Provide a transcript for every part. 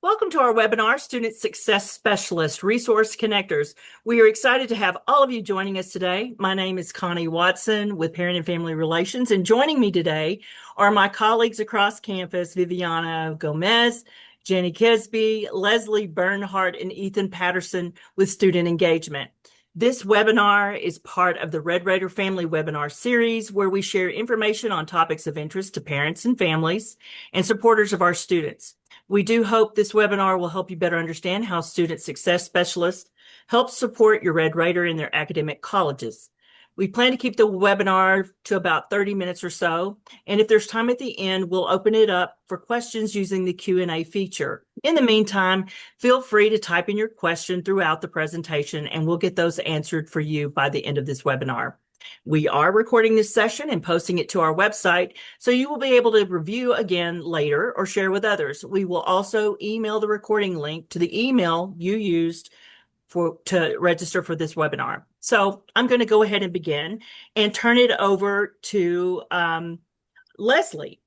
Welcome to our webinar, Student Success Specialist Resource Connectors. We are excited to have all of you joining us today. My name is Connie Watson with Parent and Family Relations, and joining me today are my colleagues across campus, Viviana Gomez, Jenny Kesby, Leslie Bernhardt, and Ethan Patterson with Student Engagement. This webinar is part of the Red Raider Family Webinar Series, where we share information on topics of interest to parents and families and supporters of our students. We do hope this webinar will help you better understand how Student Success Specialists help support your Red Raider in their academic colleges. We plan to keep the webinar to about 30 minutes or so, and if there's time at the end, we'll open it up for questions using the Q&A feature. In the meantime, feel free to type in your question throughout the presentation, and we'll get those answered for you by the end of this webinar. We are recording this session and posting it to our website, so you will be able to review again later or share with others. We will also email the recording link to the email you used to register for this webinar. So I'm going to go ahead and begin and turn it over to Leslie.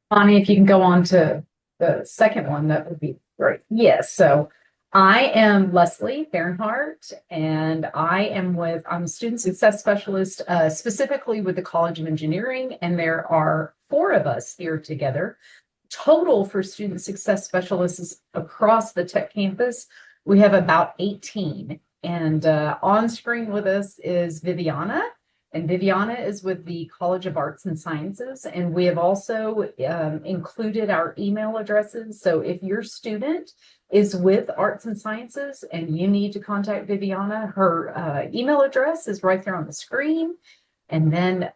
Bonnie, if you can go on to the second one, that would be great. Yes, so I am Leslie Bernhardt, and I'm a student success specialist, specifically with the College of Engineering, and there are 4 of us here together. Total for student success specialists across the Tech campus, we have about 18. And on screen with us is Viviana. And Viviana is with the College of Arts and Sciences, and we have also included our email addresses. So if your student is with Arts and Sciences and you need to contact Viviana, her email address is right there on the screen. And then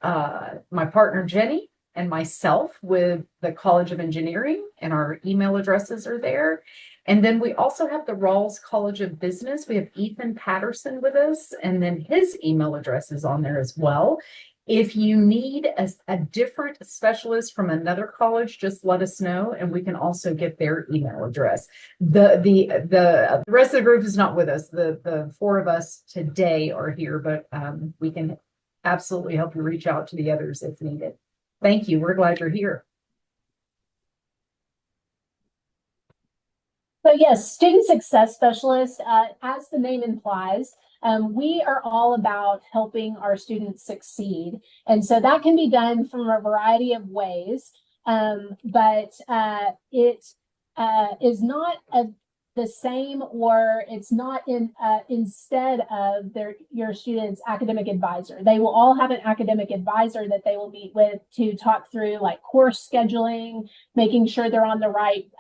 my partner Jenny and myself with the College of Engineering, and our email addresses are there. And then we also have the Rawls College of Business. We have Ethan Patterson with us, and then his email address is on there as well. If you need a different specialist from another college, just let us know, and we can also get their email address. The rest of the group is not with us. The 4 of us today are here, but we can absolutely help you reach out to the others if needed. Thank you. We're glad you're here. So yes, student success specialist, as the name implies, we are all about helping our students succeed. And so that can be done from a variety of ways, but it is not the same, or it's not instead of your student's academic advisor. They will all have an academic advisor that they will meet with to talk through like course scheduling, making sure they're on the right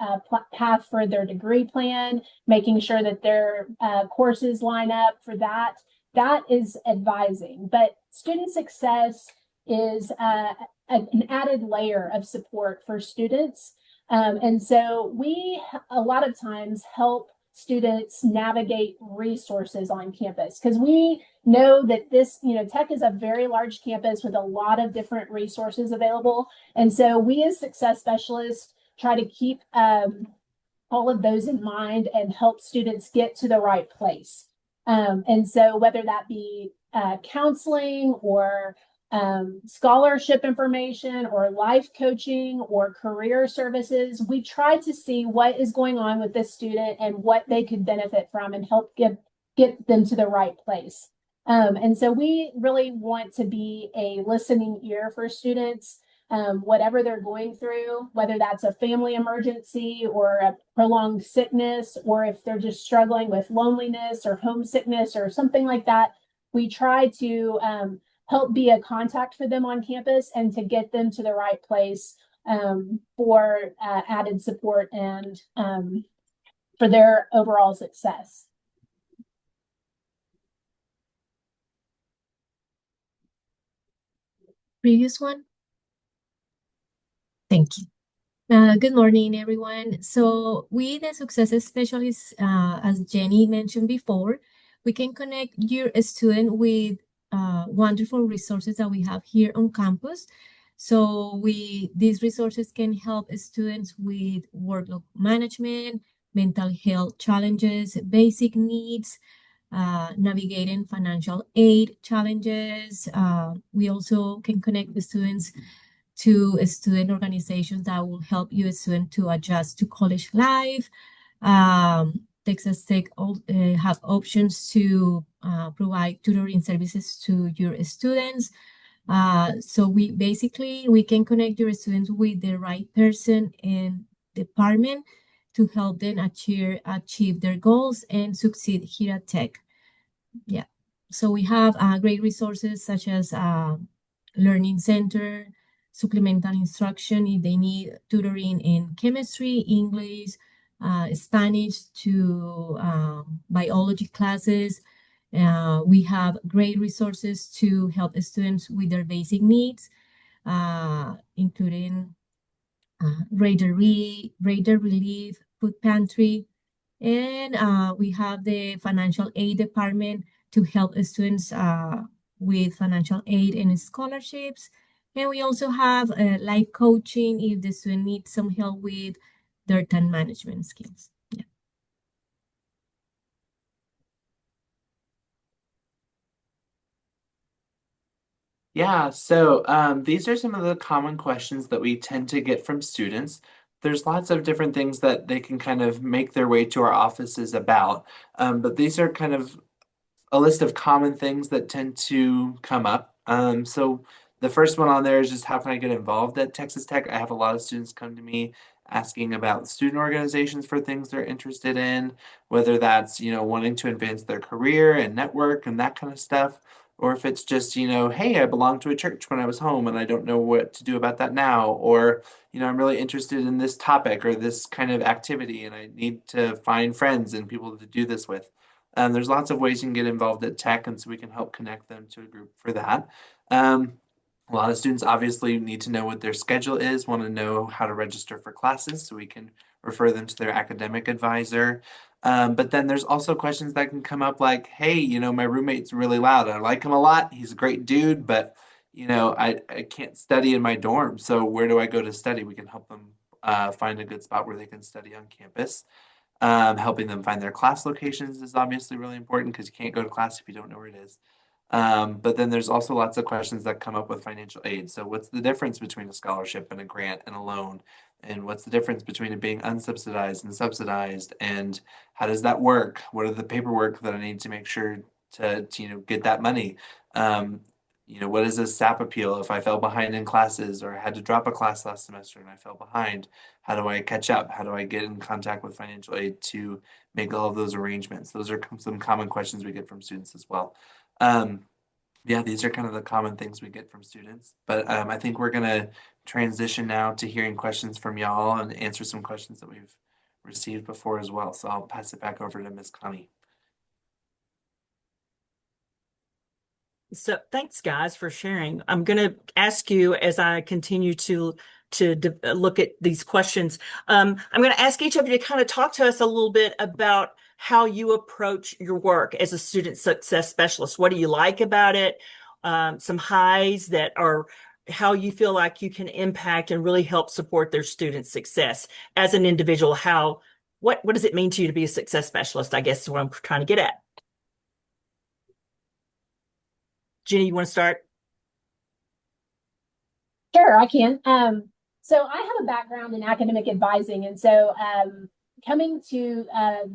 path for their degree plan, making sure that their courses line up for that. That is advising. But student success is an added layer of support for students. And so we a lot of times help students navigate resources on campus, because we know that this, Tech is a very large campus with a lot of different resources available. And so we as success specialists try to keep all of those in mind and help students get to the right place. And so whether that be counseling or scholarship information or life coaching or career services, we try to see what is going on with this student and what they could benefit from and help get them to the right place. And so we really want to be a listening ear for students, whatever they're going through, whether that's a family emergency or a prolonged sickness, or if they're just struggling with loneliness or homesickness or something like that. We try to help be a contact for them on campus and to get them to the right place for added support and for their overall success. Previous one. Thank you. Good morning, everyone. So we, the success specialists, as Jenny mentioned before, we can connect your student with wonderful resources that we have here on campus. So these resources can help students with workload management, mental health challenges, basic needs, navigating financial aid challenges. We also can connect the students to student organizations that will help you as student to adjust to college life. Texas Tech have options to provide tutoring services to your students. So we can connect your students with the right person and department to help them achieve their goals and succeed here at Tech. Yeah. So we have great resources such as Learning Center, supplemental instruction if they need tutoring in chemistry, English, Spanish to biology classes. We have great resources to help students with their basic needs, including Raider Relief, Food Pantry, and we have the financial aid department to help students with financial aid and scholarships. And we also have life coaching if the student needs some help with their time management skills. Yeah. Yeah, so these are some of the common questions that we tend to get from students. There's lots of different things that they can kind of make their way to our offices about, but these are kind of a list of common things that tend to come up. So the first one on there is just how can I get involved at Texas Tech? I have a lot of students come to me asking about student organizations for things they're interested in, whether that's, wanting to advance their career and network and that kind of stuff, or if it's just, hey, I belonged to a church when I was home and I don't know what to do about that now, or, I'm really interested in this topic or this kind of activity and I need to find friends and people to do this with. There's lots of ways you can get involved at Tech, and so we can help connect them to a group for that. A lot of students obviously need to know what their schedule is, want to know how to register for classes, so we can refer them to their academic advisor. But then there's also questions that can come up like, hey, my roommate's really loud. I like him a lot. He's a great dude, but I can't study in my dorm. So where do I go to study? We can help them find a good spot where they can study on campus. Helping them find their class locations is obviously really important because you can't go to class if you don't know where it is. But then there's also lots of questions that come up with financial aid. So what's the difference between a scholarship and a grant and a loan? And what's the difference between it being unsubsidized and subsidized? And how does that work? What are the paperwork that I need to make sure to get that money? What is a SAP appeal if I fell behind in classes or had to drop a class last semester and I fell behind? How do I catch up? How do I get in contact with financial aid to make all of those arrangements? Those are some common questions we get from students as well. Yeah, these are kind of the common things we get from students. But I think we're going to transition now to hearing questions from y'all and answer some questions that we've received before as well. So I'll pass it back over to Ms. Connie. So thanks, guys, for sharing. I'm going to ask you as I continue to look at these questions. I'm going to ask each of you to kind of talk to us a little bit about how you approach your work as a student success specialist. What do you like about it? Some highs that are how you feel like you can impact and really help support their student success as an individual. What does it mean to you to be a success specialist? I guess is what I'm trying to get at. Jenny, you want to start? Sure, I can. So I have a background in academic advising, and so coming to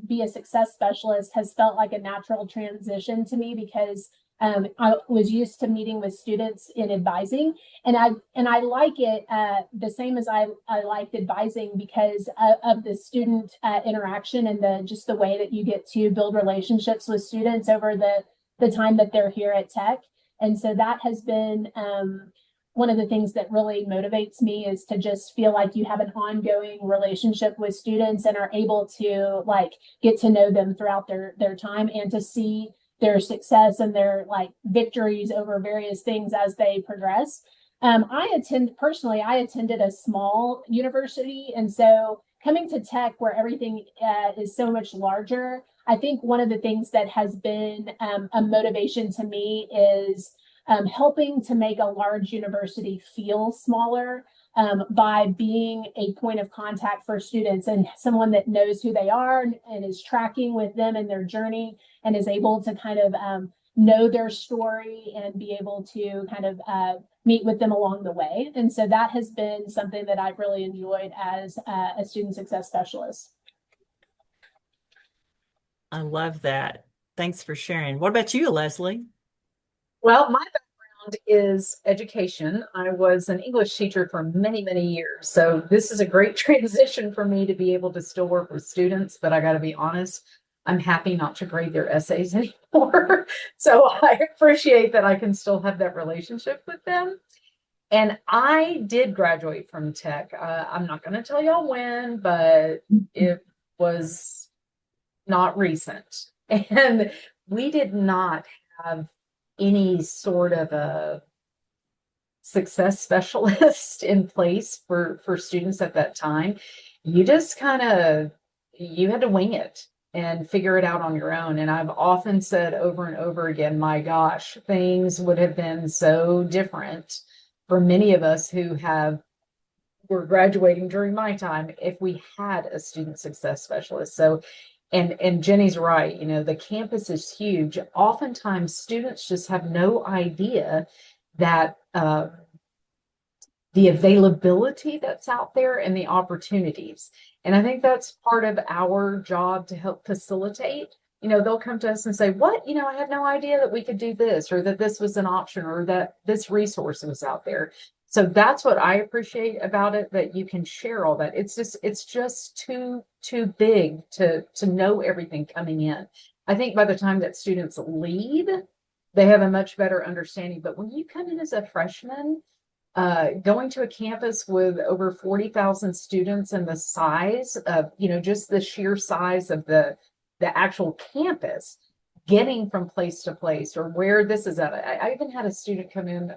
be a success specialist has felt like a natural transition to me because I was used to meeting with students in advising, and I like it the same as I liked advising because of the student interaction and just the way that you get to build relationships with students over the time that they're here at Tech. And so that has been one of the things that really motivates me is to just feel like you have an ongoing relationship with students and are able to get to know them throughout their time and to see their success and their victories over various things as they progress. I attended a small university, and so coming to Tech where everything is so much larger, I think one of the things that has been a motivation to me is helping to make a large university feel smaller. by being a point of contact for students and someone that knows who they are and is tracking with them in their journey and is able to kind of know their story and be able to kind of meet with them along the way. And so that has been something that I've really enjoyed as a student success specialist. I love that. Thanks for sharing. What about you, Leslie? Well, my background is education. I was an English teacher for many, many years. So this is a great transition for me to be able to still work with students, but I got to be honest, I'm happy not to grade their essays anymore. So I appreciate that I can still have that relationship with them. And I did graduate from tech. I'm not going to tell y'all when, but it was not recent. And we did not have any sort of a success specialist in place for students at that time. You just you had to wing it and figure it out on your own. And I've often said over and over again, my gosh, things would have been so different for many of us who were graduating during my time if we had a student success specialist. So and Jenny's right, the campus is huge. Oftentimes students just have no idea that the availability that's out there and the opportunities. And I think that's part of our job to help facilitate. They'll come to us and say, what, I had no idea that we could do this, or that this was an option, or that this resource was out there. So that's what I appreciate about it, that you can share all that. It's just too big to know everything coming in. I think by the time that students leave, they have a much better understanding. But when you come in as a freshman, going to a campus with over 40,000 students and the size of, just the sheer size of the actual campus, getting from place to place, or where this is at. I even had a student come in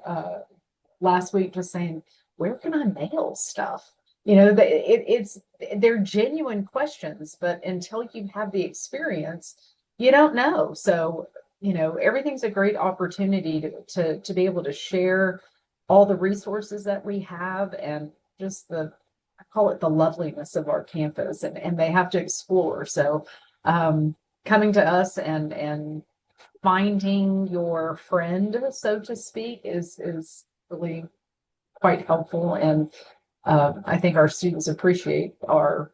last week just saying, where can I mail stuff? They're genuine questions, but until you have the experience, you don't know. So, everything's a great opportunity to be able to share all the resources that we have, and just I call it the loveliness of our campus, and they have to explore. So coming to us and finding your friend, so to speak, is really quite helpful. And I think our students appreciate our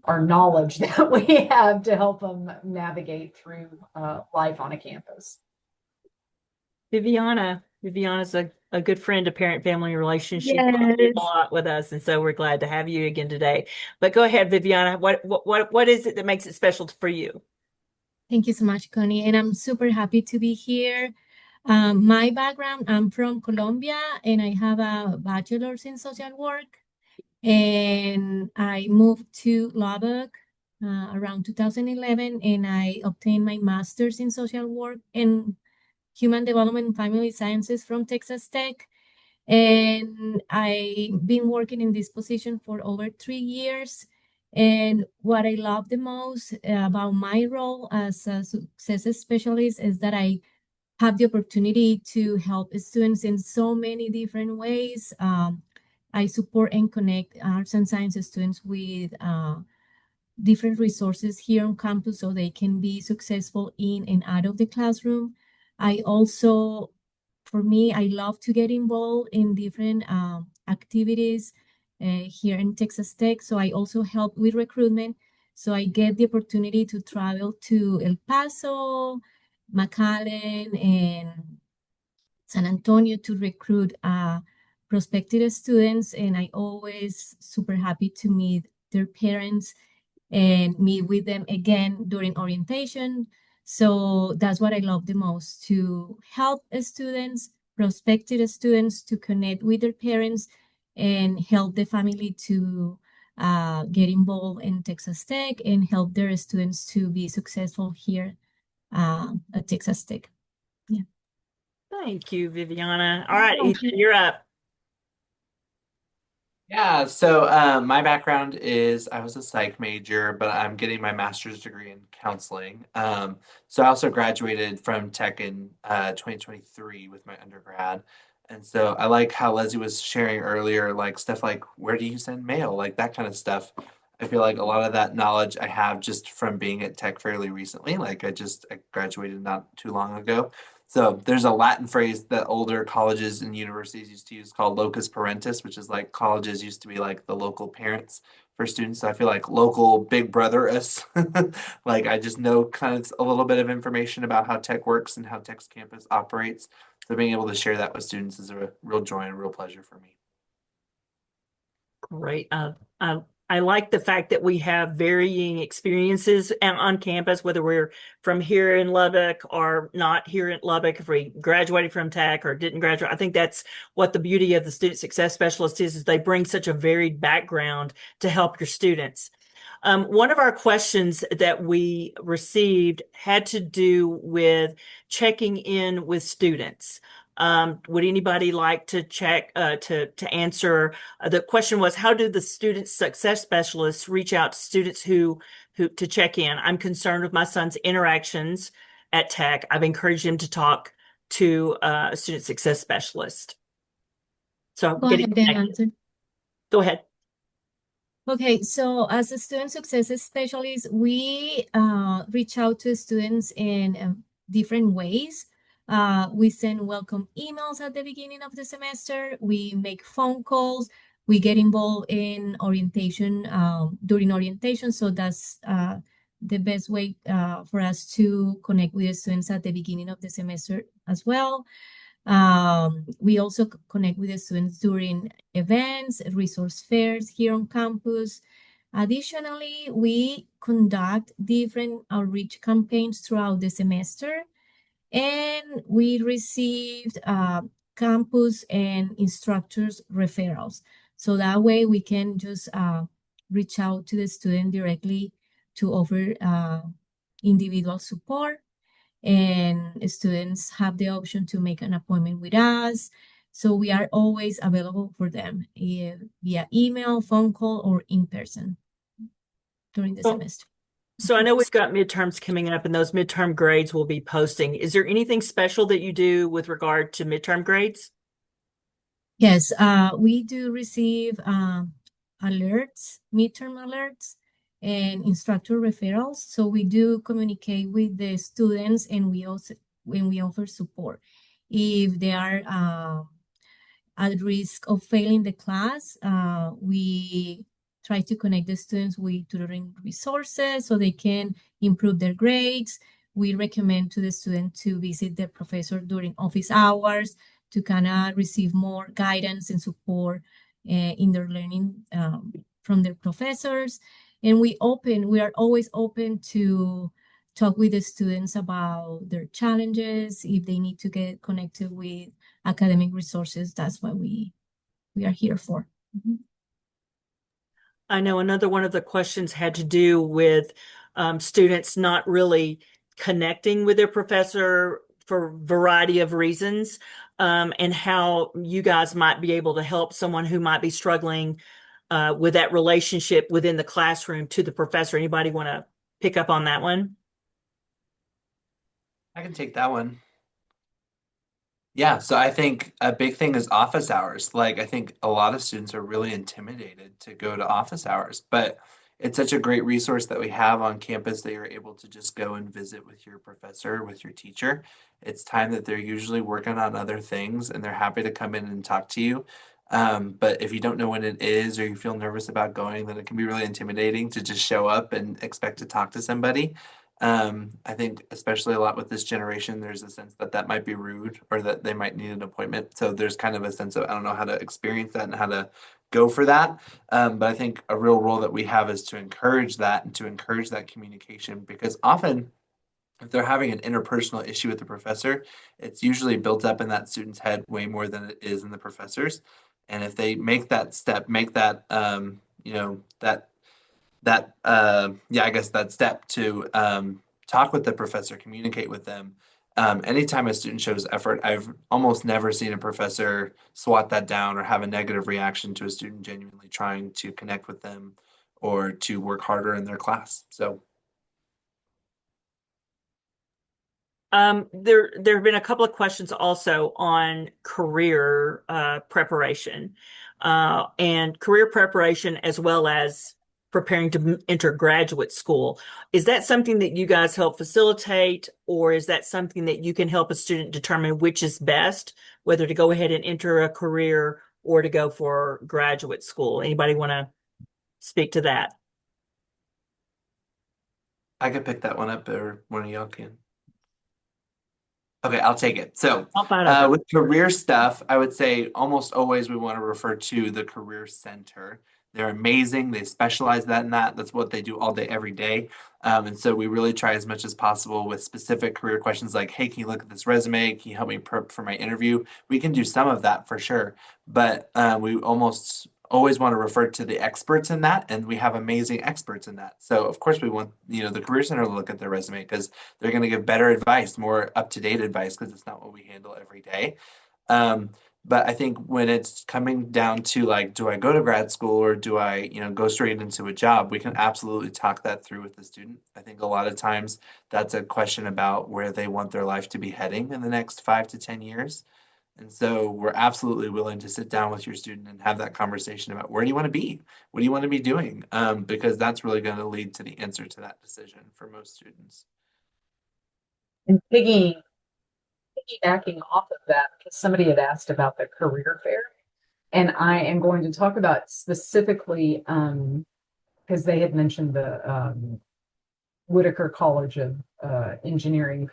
knowledge that we have to help them navigate through life on a campus. Viviana's a good friend of Parent Family Relations. She Yes. volunteers a lot with us, and so we're glad to have you again today. But go ahead, Viviana. What is it that makes it special for you? Thank you so much, Connie. And I'm super happy to be here. My background, I'm from Colombia, and I have a bachelor's in social work. And I moved to Lubbock around 2011, and I obtained my master's in social work and human development and family sciences from Texas Tech. And I've been working in this position for over 3 years. And what I love the most about my role as a success specialist is that I have the opportunity to help students in so many different ways. I support and connect arts and sciences students with different resources here on campus so they can be successful in and out of the classroom. I also, for me, I love to get involved in different activities here in Texas Tech. So I also help with recruitment. So I get the opportunity to travel to El Paso, McAllen, and San Antonio to recruit prospective students. And I always super happy to meet their parents and meet with them again during orientation. So that's what I love the most, to help students, prospective students, to connect with their parents and help the family to get involved in Texas Tech and help their students to be successful here at Texas Tech. Yeah. Thank you, Viviana. All right, Ethan, you're up. Yeah, so my background is I was a psych major, but I'm getting my master's degree in counseling. So I also graduated from tech in 2023 with my undergrad. And so I like how Leslie was sharing earlier, like stuff like where do you send mail, like that kind of stuff. I feel like a lot of that knowledge I have just from being at Tech fairly recently. Like I graduated not too long ago. So there's a Latin phrase that older colleges and universities used to use called locus parentis, which is like colleges used to be like the local parents for students. So I feel like local big brother us. Like I just know kind of a little bit of information about how Tech works and how Tech's campus operates. So being able to share that with students is a real joy and a real pleasure for me. Great. I like the fact that we have varying experiences on campus, whether we're from here in Lubbock or not here in Lubbock, if we graduated from Tech or didn't graduate. I think that's what the beauty of the student success specialist is they bring such a varied background to help your students. One of our questions that we received had to do with checking in with students. Would anybody like to to answer? The question was, how do the student success specialists reach out to students who to check in? I'm concerned with my son's interactions at Tech. I've encouraged him to talk to a student success specialist. So Go getting ahead and connected. answer. Go ahead. Okay, so as a student success specialist, we reach out to students in different ways. We send welcome emails at the beginning of the semester. We make phone calls. We get involved in orientation during orientation. So that's the best way for us to connect with the students at the beginning of the semester as well. We also connect with the students during events, resource fairs here on campus. Additionally, we conduct different outreach campaigns throughout the semester, and we received campus and instructors referrals. So that way we can just reach out to the student directly to offer individual support, and students have the option to make an appointment with us. So we are always available for them via email, phone call, or in person during the semester. So I know we've got midterms coming up and those midterm grades will be posting. Is there anything special that you do with regard to midterm grades? Yes, we do receive alerts, midterm alerts, and instructor referrals. So we do communicate with the students, and we also when we offer support if they are at risk of failing the class. We try to connect the students with tutoring resources so they can improve their grades. We recommend to the student to visit their professor during office hours to kind of receive more guidance and support in their learning from their professors. And we are always open to talk with the students about their challenges. If they need to get connected with academic resources, that's what we are here for. I know another one of the questions had to do with students not really connecting with their professor for a variety of reasons, and how you guys might be able to help someone who might be struggling with that relationship within the classroom to the professor. Anybody want to pick up on that one? I can take that one. Yeah, so I think a big thing is office hours. Like, I think a lot of students are really intimidated to go to office hours, but it's such a great resource that we have on campus that you're able to just go and visit with your professor, with your teacher. It's time that they're usually working on other things and they're happy to come in and talk to you. But if you don't know when it is or you feel nervous about going, then it can be really intimidating to just show up and expect to talk to somebody. I think especially a lot with this generation, there's a sense that that might be rude or that they might need an appointment. So there's kind of a sense of I don't know how to experience that and how to go for that. But I think a real role that we have is to encourage that and to encourage that communication because often if they're having an interpersonal issue with the professor, it's usually built up in that student's head way more than it is in the professor's. And if they make that step, make that yeah, I guess that step to talk with the professor, communicate with them. Anytime a student shows effort, I've almost never seen a professor swat that down or have a negative reaction to a student genuinely trying to connect with them or to work harder in their class. So There have been a couple of questions also on career preparation and career preparation as well as preparing to enter graduate school. Is that something that you guys help facilitate, or is that something that you can help a student determine which is best, whether to go ahead and enter a career or to go for graduate school? Anybody want to speak to that? I could pick that one up, or one of y'all can. Okay, I'll take it. So, I'll find out. with career stuff, I would say almost always we want to refer to the Career Center. They're amazing. They specialize in that. That's what they do all day, every day. And so we really try as much as possible with specific career questions like, hey, can you look at this resume? Can you help me prep for my interview? We can do some of that for sure. But we almost always want to refer to the experts in that, and we have amazing experts in that. So of course we want, the Career Center to look at their resume because they're going to give better advice, more up-to-date advice, because it's not what we handle every day. But I think when it's coming down to like, do I go to grad school or do I, go straight into a job, we can absolutely talk that through with the student. I think a lot of times that's a question about where they want their life to be heading in the next 5 to 10 years. And so we're absolutely willing to sit down with your student and have that conversation about where do you want to be? What do you want to be doing? Because that's really going to lead to the answer to that decision for most students. And piggybacking off of that, because somebody had asked about the career fair, and I am going to talk about specifically because they had mentioned the Whitaker College of Engineering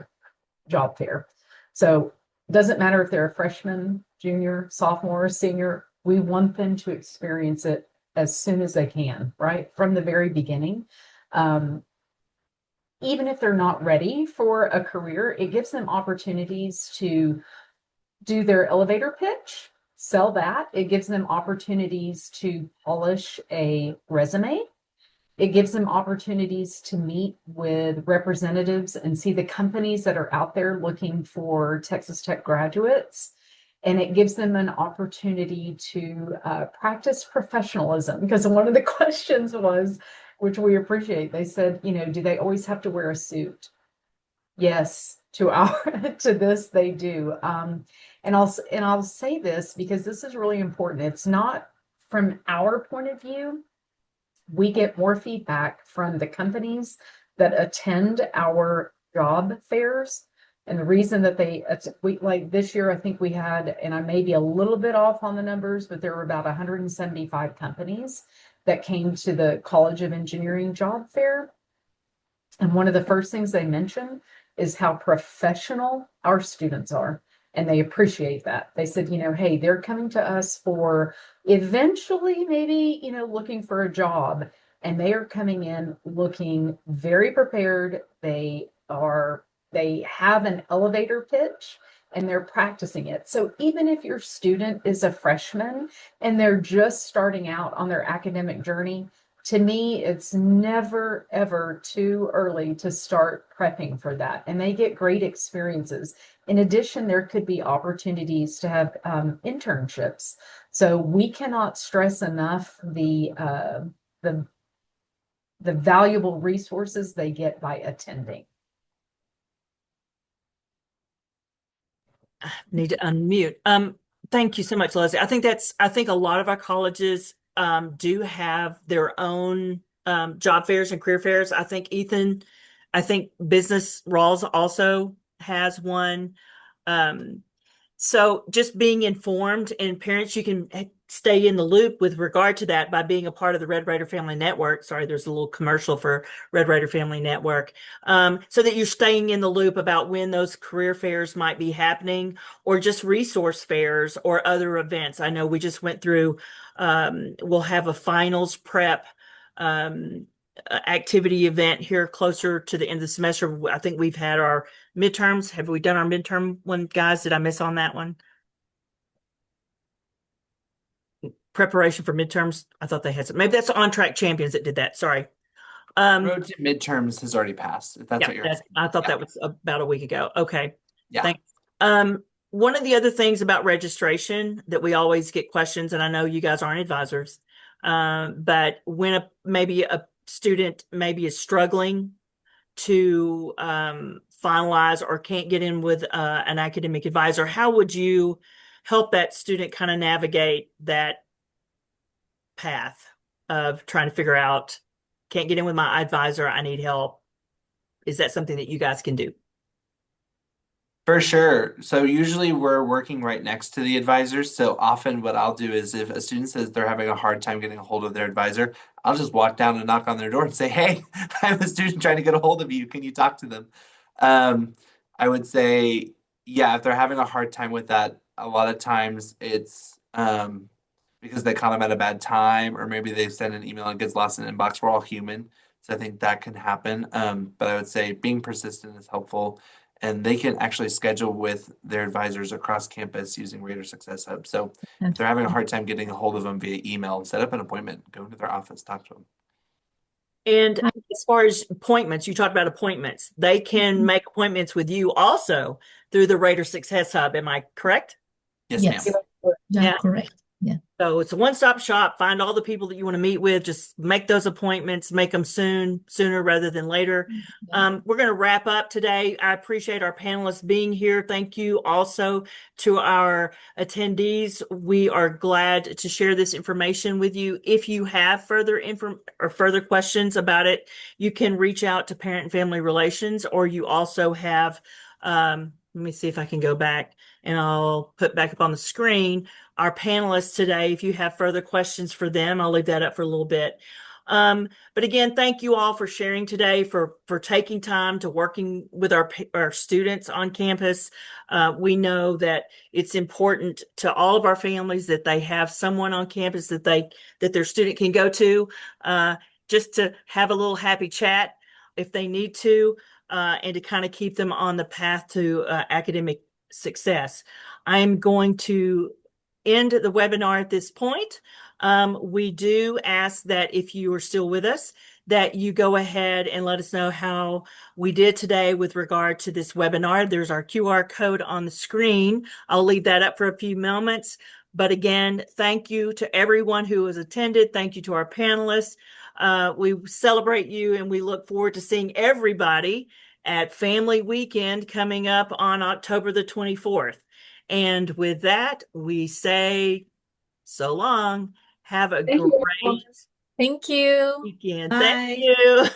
job fair. So doesn't matter if they're a freshman, junior, sophomore, senior, we want them to experience it as soon as they can, right? From the very beginning. Even if they're not ready for a career, it gives them opportunities to do their elevator pitch, sell that. It gives them opportunities to polish a resume. It gives them opportunities to meet with representatives and see the companies that are out there looking for Texas Tech graduates. And it gives them an opportunity to practice professionalism. Because one of the questions was, which we appreciate, they said, do they always have to wear a suit? Yes, to this they do. And I'll say this because this is really important. It's not from our point of view. We get more feedback from the companies that attend our job fairs. And the reason that we like this year, I think we had, and I may be a little bit off on the numbers, but there were about 175 companies that came to the College of Engineering job fair. And one of the first things they mentioned is how professional our students are. And they appreciate that. They said, hey, they're coming to us for eventually maybe, looking for a job. And they are coming in looking very prepared. They have an elevator pitch and they're practicing it. So even if your student is a freshman and they're just starting out on their academic journey, to me, it's never, ever too early to start prepping for that. And they get great experiences. In addition, there could be opportunities to have internships. So we cannot stress enough the valuable resources they get by attending. Need to unmute. Thank you so much, Leslie. I think a lot of our colleges do have their own job fairs and career fairs. I think Business Rawls also has one. So just being informed, and parents, you can stay in the loop with regard to that by being a part of the Red Raider Family Network. Sorry, there's a little commercial for Red Raider Family Network. So that you're staying in the loop about when those career fairs might be happening, or just resource fairs or other events. I know we just went through, we'll have a finals prep activity event here closer to the end of the semester. I think we've had our midterms. Have we done our midterm one, guys? Did I miss on that one? Preparation for midterms. I thought they had some. Maybe that's On Track Champions that did that. Sorry. Road to midterms has already passed, if that's what you're saying. I thought that was about a week ago. Okay. Yeah. Thanks. One of the other things about registration that we always get questions, and I know you guys aren't advisors, but when maybe a student maybe is struggling to finalize or can't get in with an academic advisor, how would you help that student kind of navigate that path of trying to figure out, can't get in with my advisor, I need help? Is that something that you guys can do? For sure. So usually we're working right next to the advisors. So often what I'll do is if a student says they're having a hard time getting a hold of their advisor, I'll just walk down and knock on their door and say, "Hey, I'm a student trying to get a hold of you. Can you talk to them?" Um, I would say, yeah, if they're having a hard time with that, a lot of times it's because they caught them at a bad time, or maybe they send an email and it gets lost in the inbox. We're all human. So I think that can happen. But I would say being persistent is helpful, and they can actually schedule with their advisors across campus using Raider Success Hub. So if they're having a hard time getting a hold of them via email, set up an appointment, go into their office, talk to them. And as far as appointments, you talked about appointments. They can make appointments with you also through the Raider Success Hub. Am I correct? Yes, Yes. ma'am. Yeah. Correct. Yeah. So it's a one-stop shop. Find all the people that you want to meet with. Just make those appointments, make them sooner rather than later. We're going to wrap up today. I appreciate our panelists being here. Thank you also to our attendees. We are glad to share this information with you. If you have further further questions about it, you can reach out to Parent and Family Relations, or you also have, let me see if I can go back and I'll put back up on the screen our panelists today. If you have further questions for them, I'll leave that up for a little bit. But again, thank you all for sharing today, for taking time to working with our students on campus. We know that it's important to all of our families that they have someone on campus that their student can go to, just to have a little happy chat if they need to, and to kind of keep them on the path to academic success. I'm going to end the webinar at this point. We do ask that if you are still with us, that you go ahead and let us know how we did today with regard to this webinar. There's our QR code on the screen. I'll leave that up for a few moments. But again, thank you to everyone who has attended. Thank you to our panelists. We celebrate you, and we look forward to seeing everybody at Family Weekend coming up on October the 24th. And with that, we say so long. Have a Thank you. great Thank you. weekend. Bye. Thank you.